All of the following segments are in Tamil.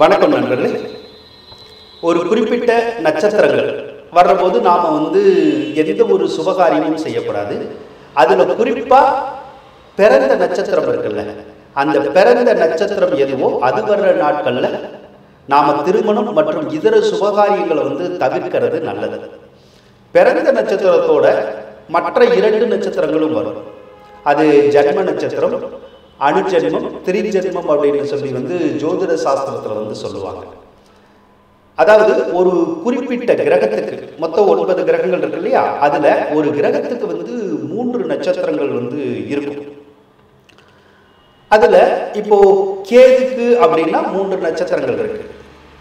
வணக்கம் நண்பர்களே. ஒரு குறிப்பிட்ட நட்சத்திரங்கள் வர்றபோது நாம் எந்த ஒரு சுபகாரியமும் செய்யக்கூடாது. அதில் குறிப்பாக பிறந்த நட்சத்திரம் இருக்குல்ல, அந்த பிறந்த நட்சத்திரம் எதுவோ அது வர்ற நாட்களில் நாம் திருமணம் மற்றும் இதர சுபகாரியங்களை தவிர்க்கிறது நல்லது. பிறந்த நட்சத்திரத்தோட மற்ற 2 நட்சத்திரங்களும் வரும். அது ஜன்ம நட்சத்திரம், அணுஜன்மம், திரிஜன்மம் அப்படின்னு சொல்லி ஜோதிட சாஸ்திரத்தில் சொல்லுவாங்க. அதாவது ஒரு குறிப்பிட்ட கிரகத்துக்கு மொத்தம் 9 கிரகங்கள் இருக்கு இல்லையா, அதுல ஒரு கிரகத்துக்கு 3 நட்சத்திரங்கள் இருக்கும். அதுல இப்போ கேதுக்கு அப்படின்னா 3 நட்சத்திரங்கள் இருக்கு.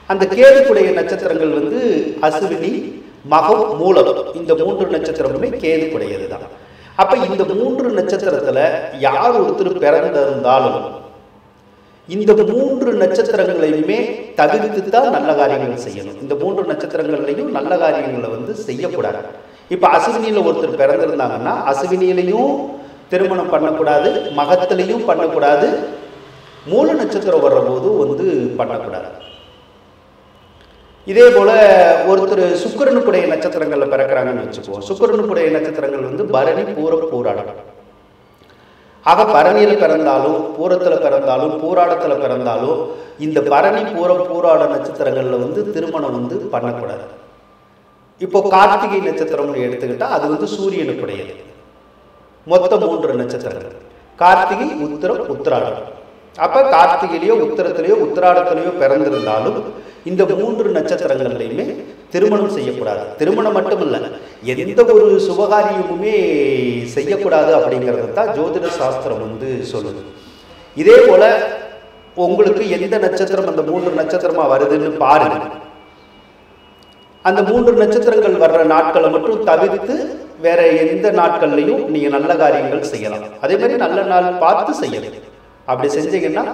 அந்த கேதுக்குடைய நட்சத்திரங்கள் அசுவினி, மகம், மூலம். இந்த 3 நட்சத்திரமுமே கேதுக்குடையது தான். அப்ப இந்த 3 நட்சத்திரத்துல யார் ஒருத்தர் பிறந்திருந்தாலும் இந்த 3 நட்சத்திரங்களையுமே தவிர்த்து தான் நல்ல காரியங்கள் செய்யணும். இந்த 3 நட்சத்திரங்கள்லையும் நல்ல காரியங்களை செய்யக்கூடாது. இப்ப அசுவினியில ஒருத்தர் பிறந்திருந்தாங்கன்னா அசுவினியிலையும் திருமணம் பண்ணக்கூடாது, மகத்திலையும் பண்ணக்கூடாது, மூல நட்சத்திரம் வர்ற போது பண்ணக்கூடாது. இதே போல ஒருத்தர் சுக்கிரனுக்குடைய நட்சத்திரங்கள்ல பிறக்கிறாங்கன்னு வச்சுக்குவோம். சுக்கிரனுக்குடைய நட்சத்திரங்கள் பரணி, பூரம், பூராடம். ஆக பரணியில் பிறந்தாலும், பூரத்துல பிறந்தாலும், பூராடத்துல பிறந்தாலும் இந்த பரணி, பூரம், பூராட நட்சத்திரங்கள்ல திருமணம் பண்ணக்கூடாது. இப்போ கார்த்திகை நட்சத்திரம்னு எடுத்துக்கிட்டா அது சூரியனுக்குடையது. மொத்தம் 3 நட்சத்திரங்கள்: கார்த்திகை, உத்திரம், உத்திராடம். அப்ப கார்த்திகையிலையோ உத்திரத்திலேயோ உத்திராடத்திலேயோ பிறந்திருந்தாலும் இந்த 3 நட்சத்திரங்கள்லையுமே திருமணம் செய்யக்கூடாது. திருமணம் மட்டும் இல்ல, எந்த ஒரு சுபகாரியமுமே செய்யக்கூடாது அப்படிங்கிறது தான் ஜோதிட சாஸ்திரம் சொல்லுது. இதே போல உங்களுக்கு எந்த நட்சத்திரம் அந்த 3 நட்சத்திரமா வருதுன்னு பாருங்க. அந்த 3 நட்சத்திரங்கள் வர்ற நாட்களை மட்டும் தவிர்த்து வேற எந்த நாட்கள்லையும் நீங்க நல்ல காரியங்கள் செய்யலாம். அதே மாதிரி நல்ல நாள் பார்த்து செய்யலாம். அப்படி செஞ்சீங்கன்னா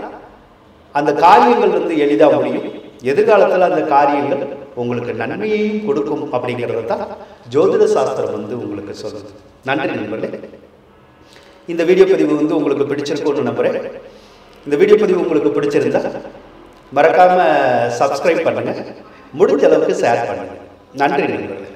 அந்த காரியங்கள் எளிதா முடியும். எதிர்காலத்தில் அந்த காரியங்கள் உங்களுக்கு நன்மையையும் கொடுக்கும் அப்படிங்கிறது தான் ஜோதிட சாஸ்திரம் உங்களுக்கு சொல்லுது. நன்றி நண்பர்களே. இந்த வீடியோ பதிவு உங்களுக்கு பிடிச்சிருக்கும்னு நம்புறேன். இந்த வீடியோ பதிவு உங்களுக்கு பிடிச்சிருந்தா மறக்காம சப்ஸ்கிரைப் பண்ணுங்க, முடிஞ்ச அளவுக்கு ஷேர் பண்ணுங்க. நன்றி நண்பர்களே.